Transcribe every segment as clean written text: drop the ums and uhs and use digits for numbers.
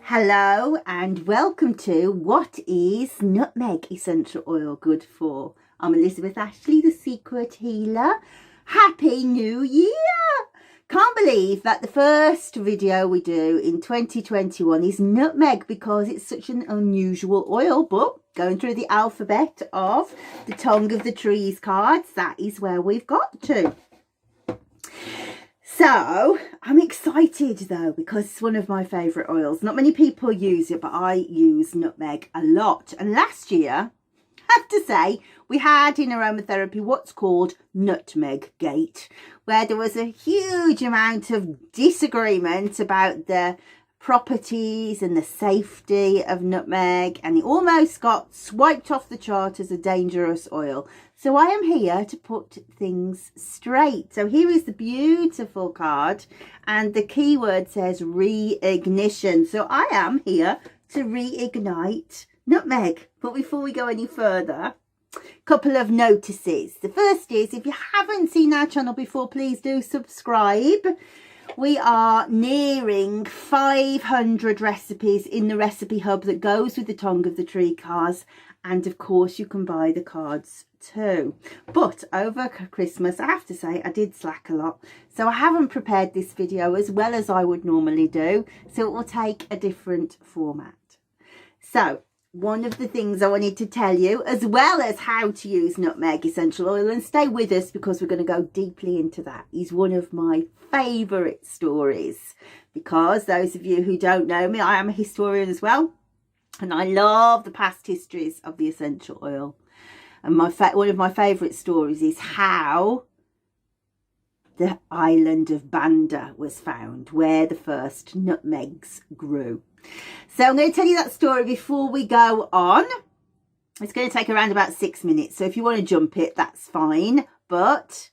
Hello and welcome to What is Nutmeg Essential Oil Good For? I'm Elizabeth Ashley, the Secret Healer. Happy New Year! Can't believe that the first video we do in 2021 is nutmeg because it's such an unusual oil, but going through the alphabet of the tongue of the trees cards, that is where we've got to. So I'm excited though because it's one of my favourite oils. Not many people use it, but I use nutmeg a lot. And last year, I have to say, we had in Aromatherapy what's called Nutmeg Gate, where there was a huge amount of disagreement about the properties and the safety of nutmeg, and it almost got swiped off the chart as a dangerous oil. So I am here to put things straight. So here is the beautiful card, and the keyword says reignition. So I am here to reignite nutmeg. But before we go any further, a couple of notices. The first is, if you haven't seen our channel before, please do subscribe. We are nearing 500 recipes in the recipe hub that goes with the tongue of the tree cards, and of course you can buy the cards too. But over Christmas, I have to say, I did slack a lot, so I haven't prepared this video as well as I would normally do, so it will take a different format. So one of the things I wanted to tell you, as well as how to use nutmeg essential oil, and stay with us because we're going to go deeply into that, is one of my favourite stories. Because those of you who don't know me, I am a historian as well, and I love the past histories of the essential oil. And one of my favourite stories is how the island of Banda was found, where the first nutmegs grew. So I'm going to tell you that story before we go on. It's going to take around about 6 minutes, so if you want to jump it, that's fine. But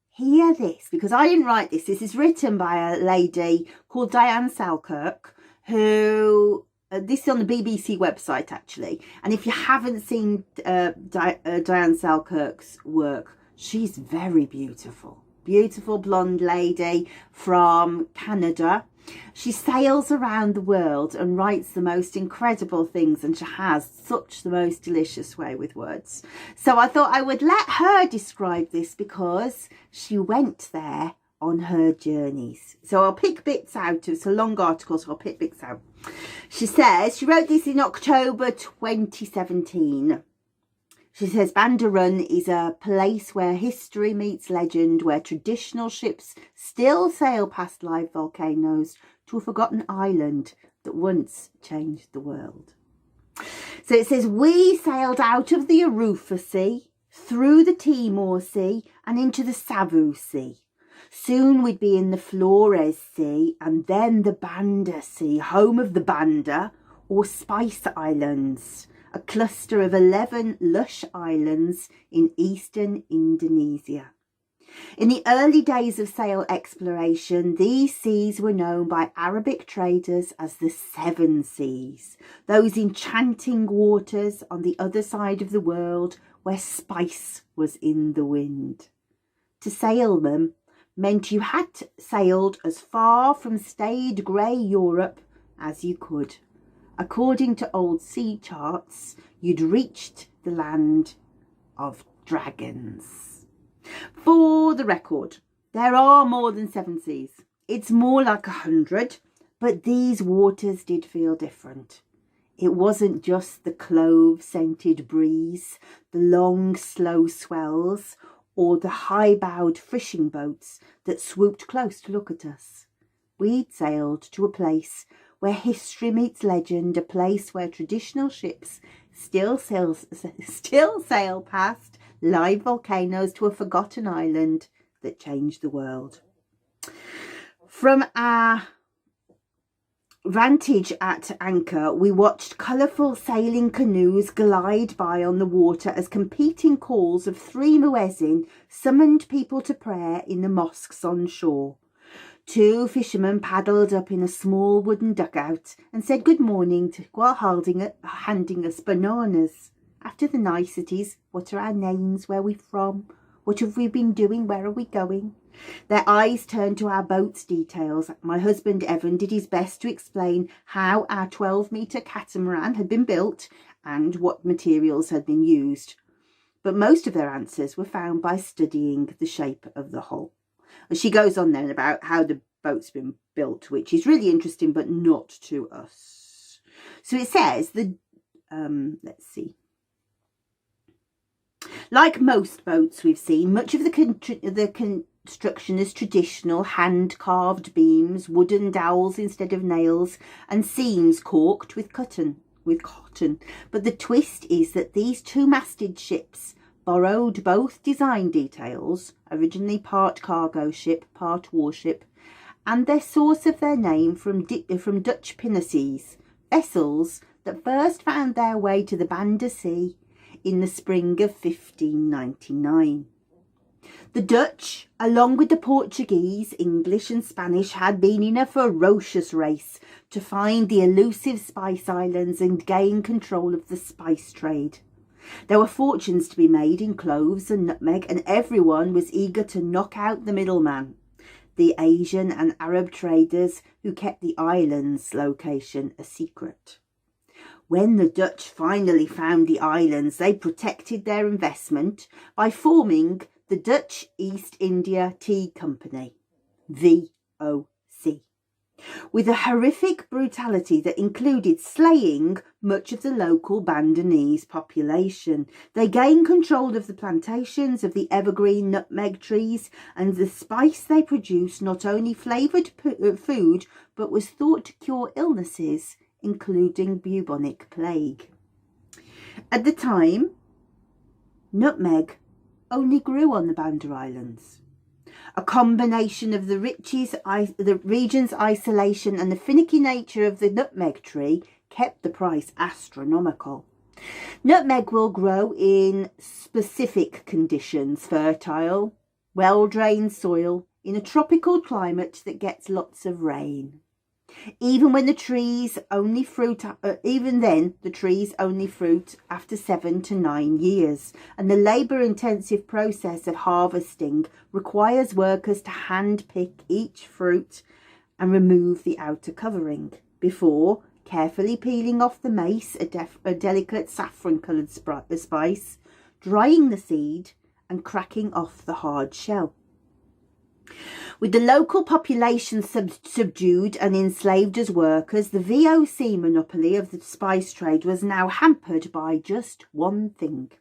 hear this, because I didn't write this. This is written by a lady called Diane Selkirk, who this is on the BBC website actually. And if you haven't seen Diane Selkirk's work, she's very beautiful. Beautiful blonde lady from Canada. She sails around the world and writes the most incredible things, and she has such the most delicious way with words. So I thought I would let her describe this because she went there on her journeys. So I'll pick bits out. It's a long article, so I'll pick bits out. She says she wrote this in October 2017. She says Banda Run is a place where history meets legend, where traditional ships still sail past live volcanoes to a forgotten island that once changed the world. So it says, we sailed out of the Arufa Sea, through the Timor Sea and into the Savu Sea. Soon we'd be in the Flores Sea and then the Banda Sea, home of the Banda or Spice Islands, a cluster of 11 lush islands in eastern Indonesia. In the early days of sail exploration, these seas were known by Arabic traders as the Seven Seas, those enchanting waters on the other side of the world where spice was in the wind. To sail them meant you had sailed as far from staid grey Europe as you could. According to old sea charts, you'd reached the land of dragons. For the record, there are more than 7 seas. It's more like 100, but these waters did feel different. It wasn't just the clove-scented breeze, the long, slow swells, or the high-bowed fishing boats that swooped close to look at us. We'd sailed to a place where history meets legend, a place where traditional ships still sail past live volcanoes to a forgotten island that changed the world. From our vantage at anchor, we watched colourful sailing canoes glide by on the water as competing calls of 3 muezzin summoned people to prayer in the mosques on shore. Two fishermen paddled up in a small wooden dugout and said good morning while handing us bananas. After the niceties, what are our names, where are we from, what have we been doing, where are we going? Their eyes turned to our boat's details. My husband Evan did his best to explain how our 12-metre catamaran had been built and what materials had been used. But most of their answers were found by studying the shape of the hull. And she goes on then about how the boat's been built, which is really interesting, but not to us. So it says, let's see. Like most boats we've seen, much of the construction is traditional, hand-carved beams, wooden dowels instead of nails, and seams corked with cotton. But the twist is that these two-masted ships borrowed both design details, originally part cargo ship, part warship, and their source of their name from Dutch pinnaces, vessels that first found their way to the Banda Sea in the spring of 1599. The Dutch, along with the Portuguese, English and Spanish, had been in a ferocious race to find the elusive Spice Islands and gain control of the spice trade. There were fortunes to be made in cloves and nutmeg, and everyone was eager to knock out the middleman, the Asian and Arab traders who kept the island's location a secret. When the Dutch finally found the islands, they protected their investment by forming the Dutch East India Tea Company, VOC, with a horrific brutality that included slaying much of the local Bandanese population. They gained control of the plantations of the evergreen nutmeg trees, and the spice they produced not only flavoured food, but was thought to cure illnesses, including bubonic plague. At the time, nutmeg only grew on the Banda Islands. A combination of the region's isolation and the finicky nature of the nutmeg tree kept the price astronomical. Nutmeg will grow in specific conditions: fertile, well-drained soil in a tropical climate that gets lots of rain. Even then, the trees only fruit after 7 to 9 years, and the labour-intensive process of harvesting requires workers to hand-pick each fruit and remove the outer covering before carefully peeling off the mace, a delicate saffron-coloured spice, drying the seed and cracking off the hard shell. With the local population subdued and enslaved as workers, the VOC monopoly of the spice trade was now hampered by just one thing.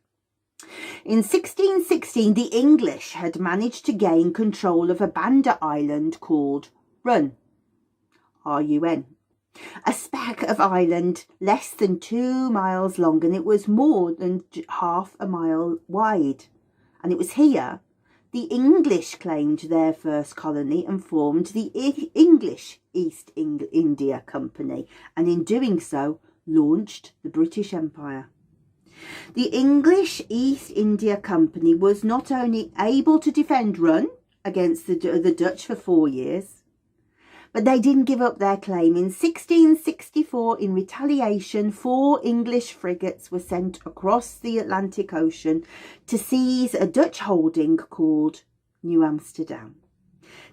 In 1616, the English had managed to gain control of a Banda island called Run, R-U-N, a speck of island less than 2 miles long, and it was more than half a mile wide. And it was here the English claimed their first colony and formed the English East India Company, and in doing so launched the British Empire. The English East India Company was not only able to defend Run against the Dutch for 4 years, but they didn't give up their claim. In 1664, in retaliation, 4 English frigates were sent across the Atlantic Ocean to seize a Dutch holding called New Amsterdam,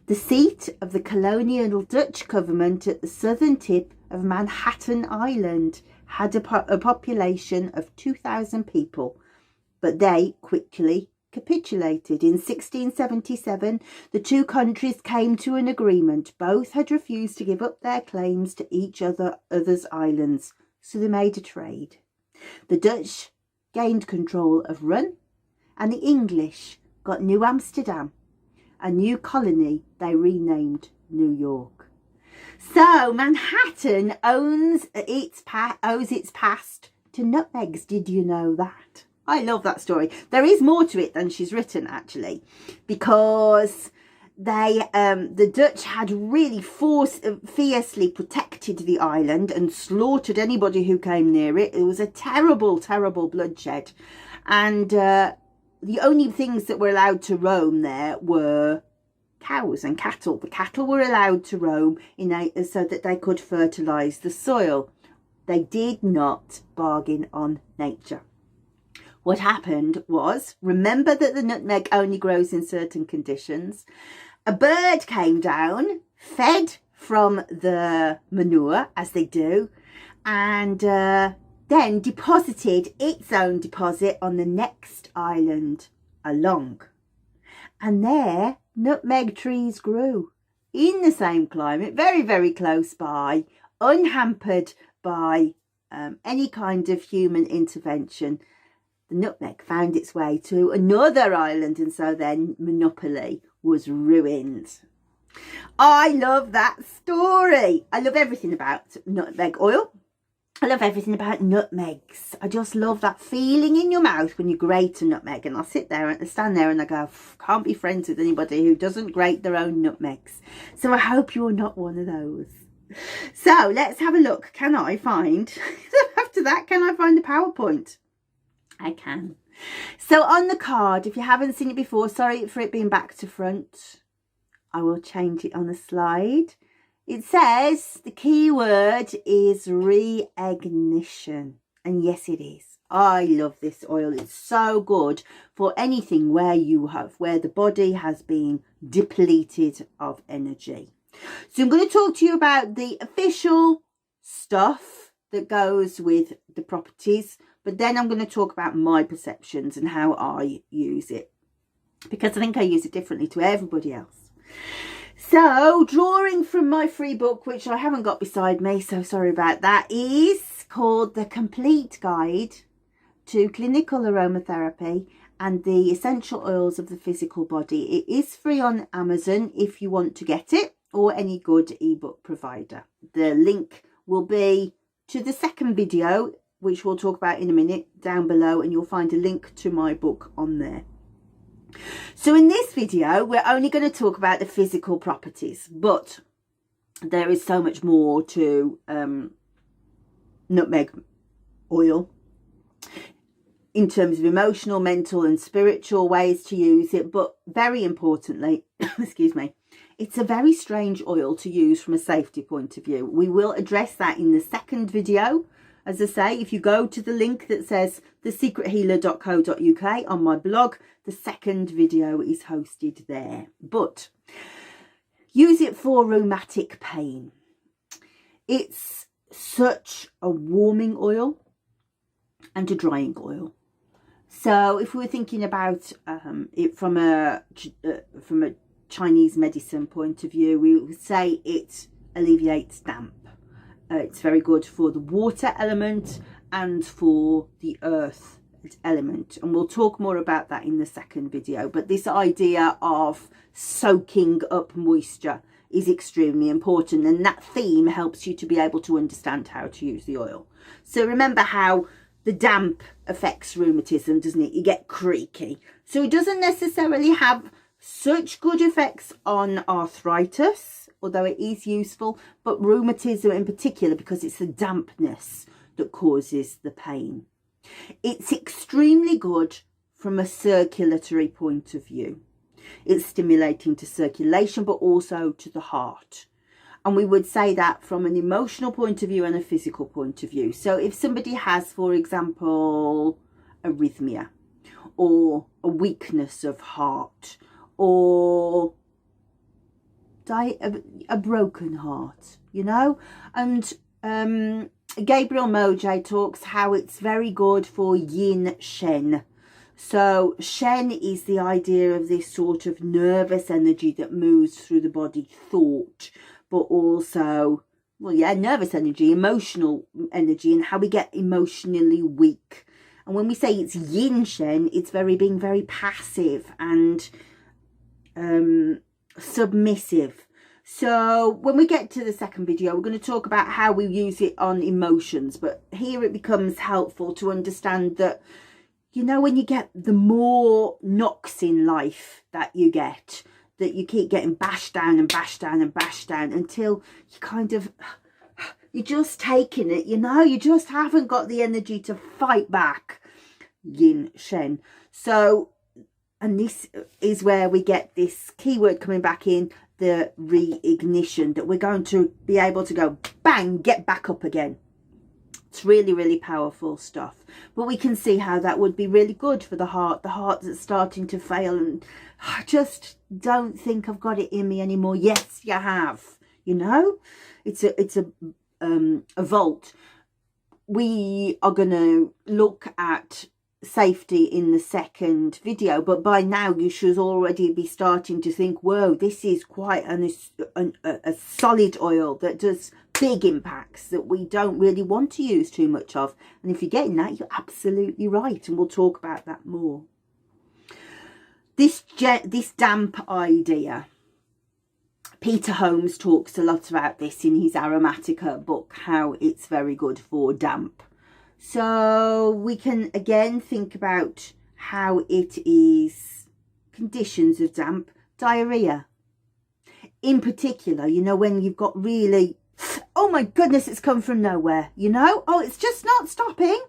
the seat of the colonial Dutch government at the southern tip of Manhattan Island. Had a population of 2,000 people, but they quickly capitulated. In 1677, the two countries came to an agreement. Both had refused to give up their claims to each other's islands, so they made a trade. The Dutch gained control of Run, and the English got New Amsterdam, a new colony they renamed New York. So Manhattan owes its past to nutmegs. Did you know that? I love that story. There is more to it than she's written, actually, because the Dutch had really fiercely protected the island and slaughtered anybody who came near it. It was a terrible, terrible bloodshed, and the only things that were allowed to roam there were cows and cattle. The cattle were allowed to roam so that they could fertilise the soil. They did not bargain on nature. What happened was, remember that the nutmeg only grows in certain conditions. A bird came down, fed from the manure, as they do, and then deposited its own deposit on the next island along. And there, nutmeg trees grew in the same climate, very, very close by, unhampered by any kind of human intervention. The nutmeg found its way to another island, and so then monopoly was ruined. I love that story. I love everything about nutmeg oil. I love everything about nutmegs. I just love that feeling in your mouth when you grate a nutmeg. And I stand there and I go, can't be friends with anybody who doesn't grate their own nutmegs. So I hope you're not one of those. So let's have a look. Can I find, after that, can I find the PowerPoint? I can. So on the card, if you haven't seen it before, sorry for it being back to front, I will change it on the slide. It says the key word is reignition. And yes, it is. I love this oil. It's so good for anything where the body has been depleted of energy. So I'm going to talk to you about the official stuff that goes with the properties, but then I'm going to talk about my perceptions and how I use it, because I think I use it differently to everybody else. So, drawing from my free book, which I haven't got beside me, so sorry about that, is called The Complete Guide to Clinical Aromatherapy and the Essential Oils of the Physical Body. It is free on Amazon if you want to get it, or any good ebook provider. The link will be to the second video, which we'll talk about in a minute, down below, and you'll find a link to my book on there. So in this video, we're only going to talk about the physical properties, but there is so much more to nutmeg oil in terms of emotional, mental and spiritual ways to use it. But very importantly, excuse me, it's a very strange oil to use from a safety point of view. We will address that in the second video. As I say, if you go to the link that says thesecrethealer.co.uk on my blog, the second video is hosted there. But use it for rheumatic pain. It's such a warming oil and a drying oil. So if we were thinking about it from a Chinese medicine point of view, we would say it alleviates damp. It's very good for the water element and for the earth element, and we'll talk more about that in the second video. But this idea of soaking up moisture is extremely important, and that theme helps you to be able to understand how to use the oil. So remember how the damp affects rheumatism, doesn't it? You get creaky. So it doesn't necessarily have such good effects on arthritis, although it is useful, but rheumatism in particular, because it's the dampness that causes the pain. It's extremely good from a circulatory point of view. It's stimulating to circulation, but also to the heart. And we would say that from an emotional point of view and a physical point of view. So if somebody has, for example, arrhythmia, or a weakness of heart, or a broken heart, you know, and Gabriel Moje talks how it's very good for yin shen. So shen is the idea of this sort of nervous energy that moves through the body, thought, but also, well, yeah, nervous energy, emotional energy, and how we get emotionally weak. And when we say it's yin shen, it's being very passive and submissive. So when we get to the second video, we're going to talk about how we use it on emotions, but here it becomes helpful to understand that, you know, when you get the more knocks in life that you get, that you keep getting bashed down and bashed down and bashed down until you kind of, you're just taking it, you know, you just haven't got the energy to fight back. Yin Shen. So and this is where we get this keyword coming back in, the reignition, that we're going to be able to go bang, get back up again. It's really, really powerful stuff. But we can see how that would be really good for the heart that's starting to fail. And I just don't think I've got it in me anymore. Yes, you have. You know, it's a vault. We are going to look at safety in the second video, but by now you should already be starting to think, whoa, this is quite a solid oil that does big impacts that we don't really want to use too much of. And if you're getting that, you're absolutely right, and we'll talk about that more. This damp idea, Peter Holmes talks a lot about this in his Aromatica book, how it's very good for damp. So we can again think about how it is conditions of damp, diarrhea. In particular, you know, when you've got really, oh my goodness, it's come from nowhere, you know, oh, it's just not stopping.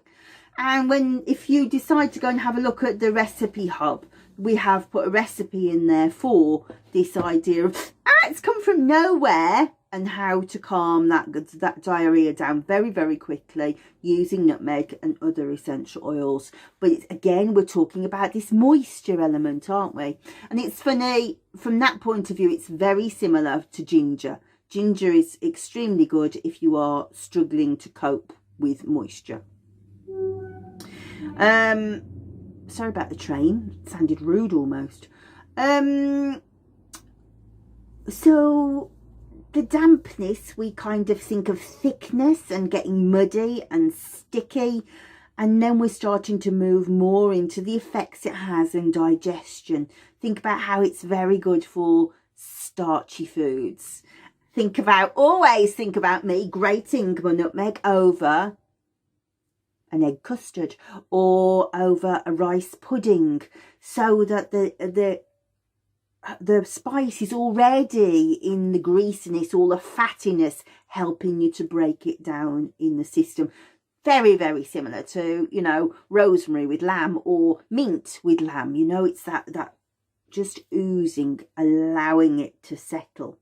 And if you decide to go and have a look at the recipe hub, we have put a recipe in there for this idea of, it's come from nowhere, and how to calm that diarrhea down very, very quickly using nutmeg and other essential oils. But again, we're talking about this moisture element, aren't we? And it's funny, from that point of view, it's very similar to ginger. Ginger is extremely good if you are struggling to cope with moisture. Sorry about the train. It sounded rude almost. So the dampness, we kind of think of thickness and getting muddy and sticky, and then we're starting to move more into the effects it has in digestion. Think about how it's very good for starchy foods. Always think about me grating my nutmeg over an egg custard or over a rice pudding, so that the spice is already in the greasiness, all the fattiness, helping you to break it down in the system. Very, very similar to, you know, rosemary with lamb or mint with lamb. You know, it's that just oozing, allowing it to settle.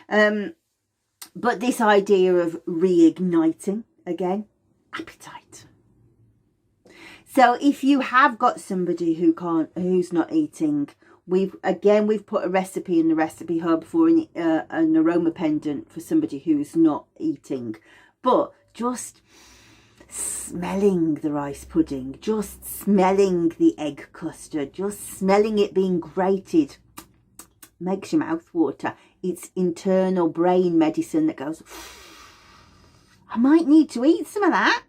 But this idea of reigniting, again, appetite. So if you have got somebody who's not eating, we've put a recipe in the recipe hub for an aroma pendant for somebody who's not eating. But just smelling the rice pudding, just smelling the egg custard, just smelling it being grated makes your mouth water. It's internal brain medicine that goes, I might need to eat some of that.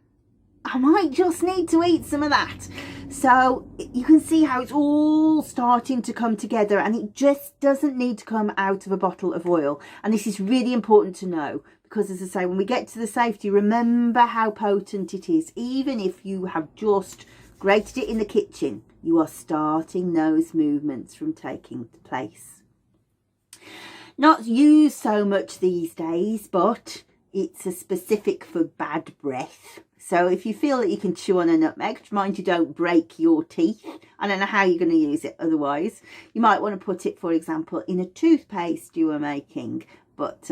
I might just need to eat some of that. So you can see how it's all starting to come together, and it just doesn't need to come out of a bottle of oil. And this is really important to know, because as I say, when we get to the safety, remember how potent it is. Even if you have just grated it in the kitchen, you are starting those movements from taking place. Not used so much these days, but it's a specific for bad breath. So if you feel that you can chew on a nutmeg, mind you don't break your teeth. I don't know how you're going to use it otherwise. You might want to put it, for example, in a toothpaste you are making, but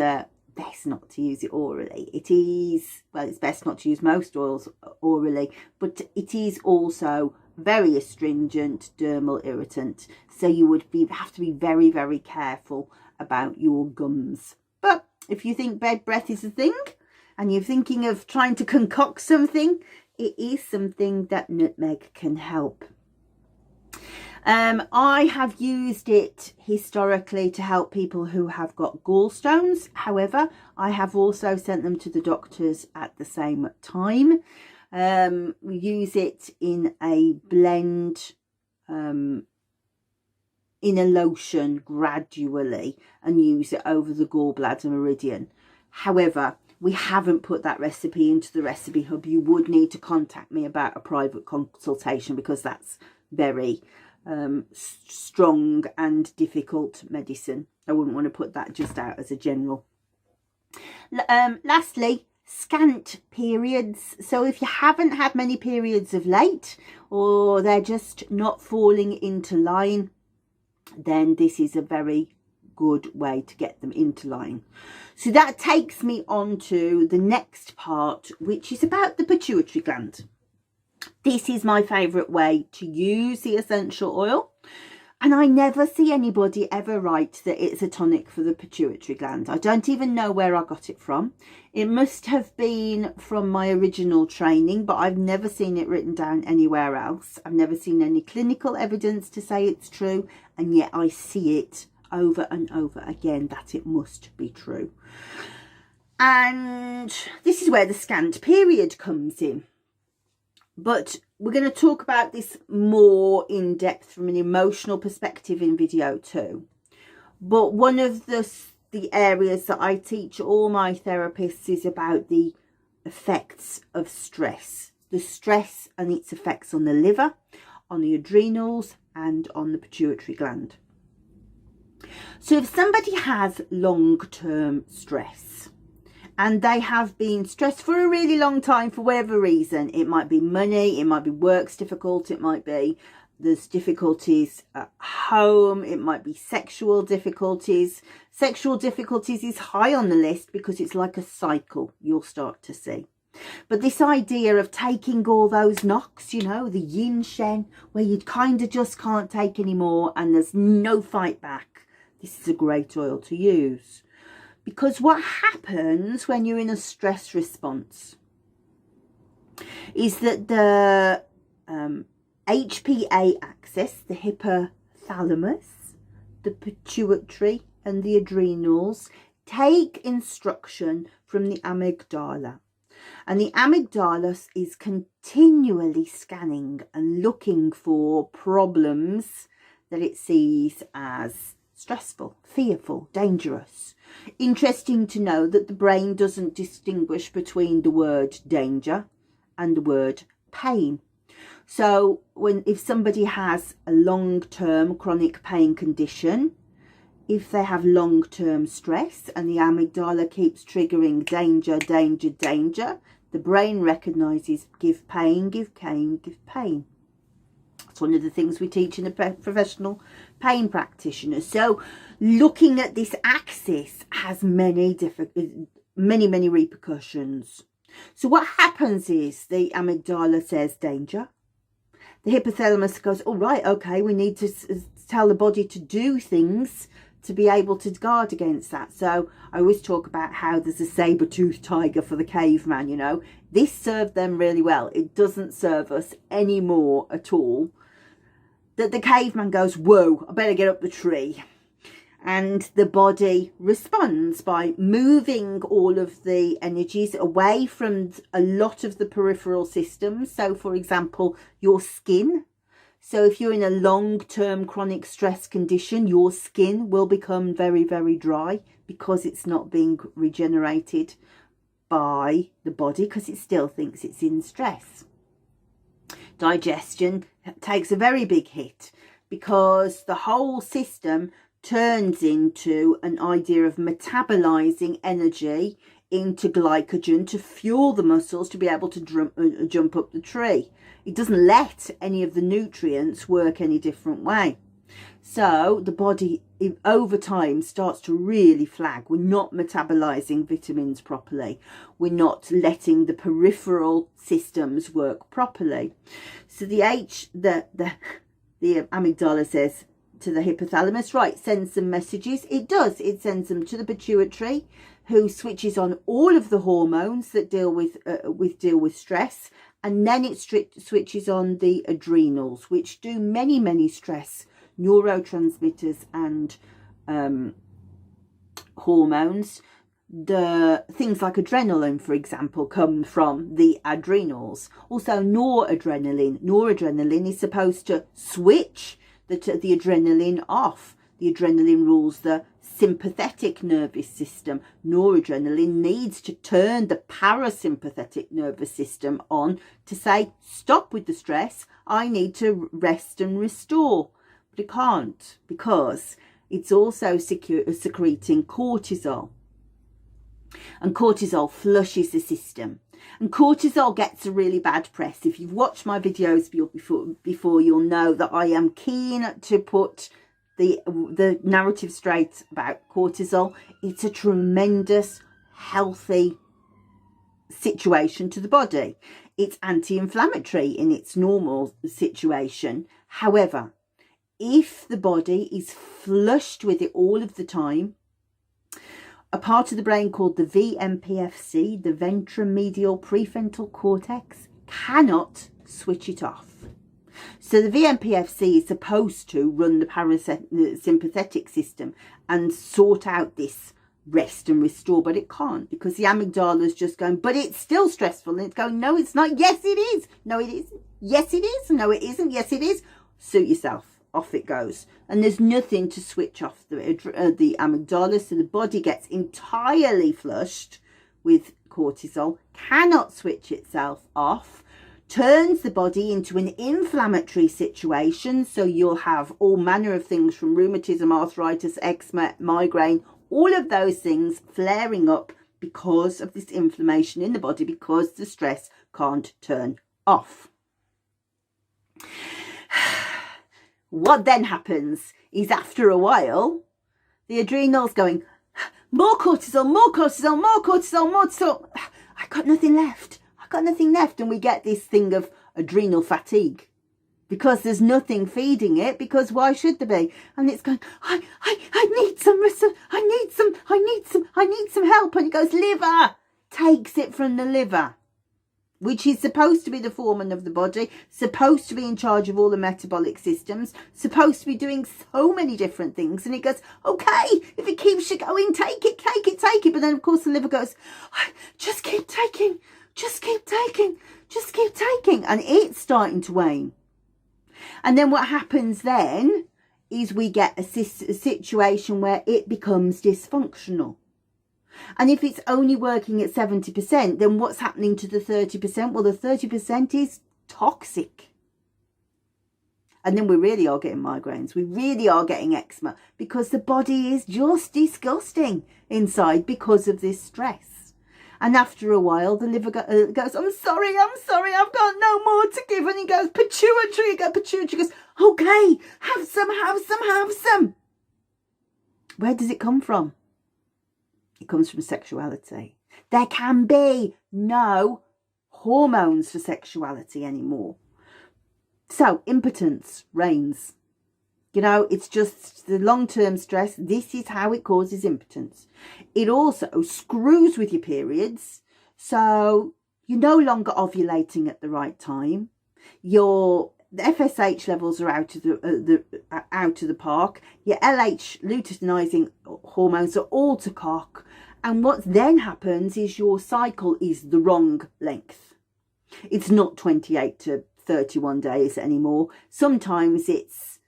best not to use it orally. It is, well, it's best not to use most oils orally, but it is also very astringent dermal irritant. So you would have to be very, very careful about your gums. But if you think bad breath is a thing, and you're thinking of trying to concoct something, it is something that nutmeg can help. I have used it historically to help people who have got gallstones. However, I have also sent them to the doctors at the same time. We use it in a blend, in a lotion gradually, and use it over the gallbladder meridian. However, we haven't put that recipe into the recipe hub. You would need to contact me about a private consultation, because that's very strong and difficult medicine. I wouldn't want to put that just out as a general. Lastly, scant periods. So if you haven't had many periods of late, or they're just not falling into line, then this is a very good way to get them into line. So that takes me on to the next part, which is about the pituitary gland. This is my favourite way to use the essential oil. And I never see anybody ever write that it's a tonic for the pituitary gland. I don't even know where I got it from. It must have been from my original training, but I've never seen it written down anywhere else. I've never seen any clinical evidence to say it's true, and yet I see it over and over again that it must be true. And this is where the scant period comes in. But we're going to talk about this more in depth from an emotional perspective in video 2. But one of the areas that I teach all my therapists is about the effects of stress. The stress and its effects on the liver, on the adrenals, and on the pituitary gland. So if somebody has long-term stress, and they have been stressed for a really long time for whatever reason, it might be money, it might be work's difficult, it might be there's difficulties at home, it might be sexual difficulties. Sexual difficulties is high on the list because it's like a cycle you'll start to see. But this idea of taking all those knocks, you know, the yin shen, where you kind of just can't take anymore and there's no fight back, this is a great oil to use. Because what happens when you're in a stress response is that the HPA axis, the hypothalamus, the pituitary and the adrenals take instruction from the amygdala. And the amygdala is continually scanning and looking for problems that it sees as stressful, fearful, dangerous. Interesting to know that the brain doesn't distinguish between the word danger and the word pain. So if somebody has a long-term chronic pain condition, if they have long-term stress and the amygdala keeps triggering danger, danger, danger, the brain recognises give pain, give pain, give pain. It's one of the things we teach in the professional pain practitioners. So looking at this axis has many repercussions. So what happens is the amygdala says danger. The hypothalamus goes, all right, okay, we need to tell the body to do things to be able to guard against that. So I always talk about how there's a saber-toothed tiger for the caveman, you know. This served them really well. It doesn't serve us anymore at all. That the caveman goes, whoa, I better get up the tree. And the body responds by moving all of the energies away from a lot of the peripheral systems. So, for example, your skin. So if you're in a long-term chronic stress condition, your skin will become very, very dry because it's not being regenerated by the body because it still thinks it's in stress. Digestion takes a very big hit because the whole system turns into an idea of metabolizing energy into glycogen to fuel the muscles to be able to jump up the tree. It doesn't let any of the nutrients work any different way. So the body over time starts to really flag. We're not metabolizing vitamins properly. We're not letting the peripheral systems work properly. So the amygdala says to the hypothalamus, right, send some messages. It does. It sends them to the pituitary, who switches on all of the hormones that deal with stress, and then it switches on the adrenals, which do many stress neurotransmitters and hormones. The things like adrenaline, for example, come from the adrenals. Also noradrenaline. Noradrenaline is supposed to switch the adrenaline off. The adrenaline rules the sympathetic nervous system. Noradrenaline needs to turn the parasympathetic nervous system on to say, stop with the stress, I need to rest and restore. But it can't, because it's also secreting cortisol. And cortisol flushes the system. And cortisol gets a really bad press. If you've watched my videos before, you'll know that I am keen to put the narrative straight about cortisol. It's a tremendous, healthy situation to the body. It's anti-inflammatory in its normal situation. However, if the body is flushed with it all of the time, a part of the brain called the VMPFC, the ventromedial prefrontal cortex, cannot switch it off. So the VMPFC is supposed to run the parasympathetic system and sort out this rest and restore, but it can't, because the amygdala is just going, but it's still stressful, and it's going, no, it's not. Yes, it is. No, it isn't. Yes, it is. No, it isn't. Yes, it is. Suit yourself. Off it goes. And there's nothing to switch off the amygdala, so the body gets entirely flushed with cortisol, cannot switch itself off, turns the body into an inflammatory situation. So you'll have all manner of things from rheumatism, arthritis, eczema, migraine, all of those things flaring up because of this inflammation in the body, because the stress can't turn off. What then happens is, after a while, the adrenals going, more cortisol, more cortisol, more cortisol, more cortisol. I got nothing left. I got nothing left. And we get this thing of adrenal fatigue, because there's nothing feeding it, because why should there be? And it's going, I need some, I need some help. And it goes, liver, takes it from the liver, which is supposed to be the foreman of the body, supposed to be in charge of all the metabolic systems, supposed to be doing so many different things. And it goes, okay, if it keeps you going, take it, take it, take it. But then, of course, the liver goes, just keep taking, just keep taking, just keep taking. And it's starting to wane. And then what happens then is we get a situation where it becomes dysfunctional. And if it's only working at 70%, then what's happening to the 30%? Well, the 30% is toxic. And then we really are getting migraines. We really are getting eczema, because the body is just disgusting inside because of this stress. And after a while, the liver goes, I'm sorry, I've got no more to give. And he goes, pituitary. Pituitary goes, okay, have some. Where does it come from? It comes from sexuality. There can be no hormones for sexuality anymore. So impotence reigns. You know, it's just the long-term stress. This is how it causes impotence. It also screws with your periods. So you're no longer ovulating at the right time. The FSH levels are out of the park. Your LH, luteinizing hormones, are all to cock. And what then happens is your cycle is the wrong length. It's not 28 to 31 days anymore. Sometimes it's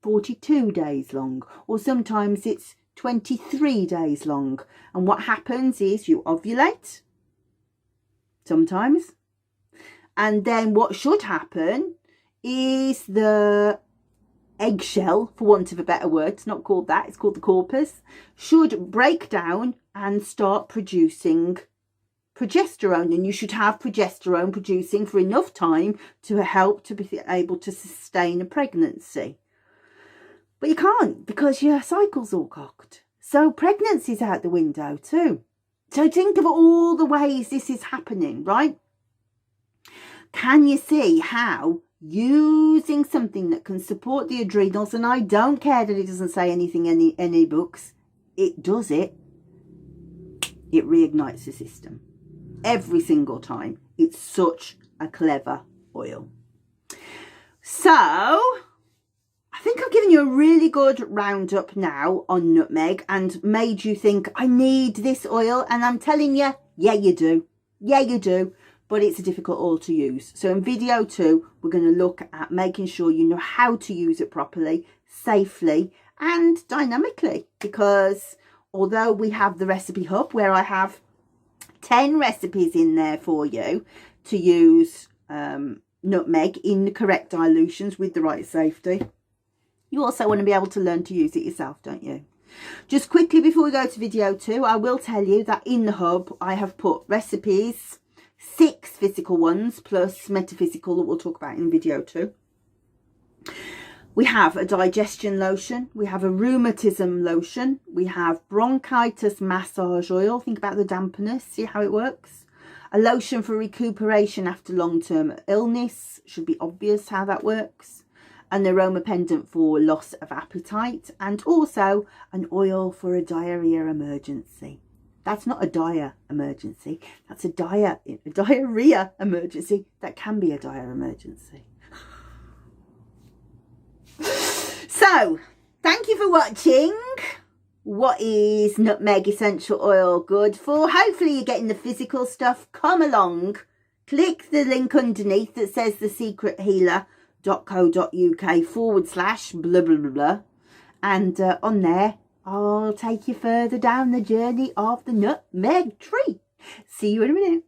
42 days long, or sometimes it's 23 days long. And what happens is you ovulate sometimes. And then what should happen is the eggshell, for want of a better word, it's not called that, it's called the corpus, should break down and start producing progesterone. And you should have progesterone producing for enough time to help to be able to sustain a pregnancy. But you can't, because your cycle's all cocked. So pregnancy's out the window too. So think of all the ways this is happening, right? Can you see how using something that can support the adrenals, and I don't care that it doesn't say anything in any books, it does it. It reignites the system every single time. It's such a clever oil. So I think I've given you a really good roundup now on nutmeg and made you think, I need this oil. And I'm telling you, yeah, you do. Yeah, you do. But it's a difficult oil to use. So in video 2, we're going to look at making sure you know how to use it properly, safely and dynamically. Because although we have the recipe hub where I have 10 recipes in there for you to use nutmeg in the correct dilutions with the right safety, you also want to be able to learn to use it yourself, don't you? Just quickly before we go to video 2, I will tell you that in the hub I have put recipes, 6 physical ones plus metaphysical that we'll talk about in video 2. We have a digestion lotion, we have a rheumatism lotion, we have bronchitis massage oil, think about the dampness, see how it works. A lotion for recuperation after long-term illness, should be obvious how that works. An aroma pendant for loss of appetite, and also an oil for a diarrhea emergency. That's not a dire emergency, that's a diarrhea emergency. That can be a dire emergency. So, thank you for watching. What is Nutmeg Essential Oil good for? Hopefully you're getting the physical stuff. Come along. Click the link underneath that says thesecrethealer.co.uk/blah blah blah blah. And on there, I'll take you further down the journey of the nutmeg tree. See you in a minute.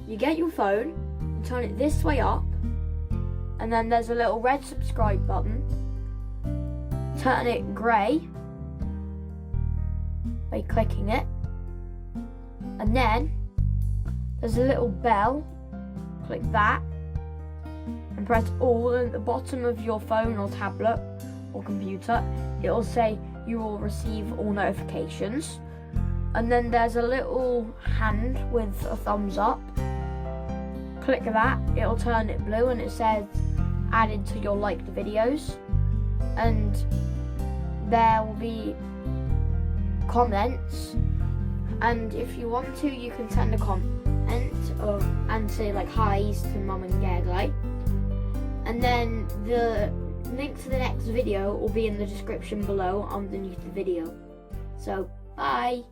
You get your phone, you turn it this way up, and then there's a little red subscribe button. Turn it grey by clicking it, and then there's a little bell. Click that and press all at the bottom of your phone or tablet or computer. It will say you will receive all notifications, and then there's a little hand with a thumbs up. Click that, it'll turn it blue and it says added to your liked videos, and there will be comments, and if you want to you can send a comment and say like hi's to Mum and Gaggai, and then the link to the next video will be in the description below underneath the video. So bye.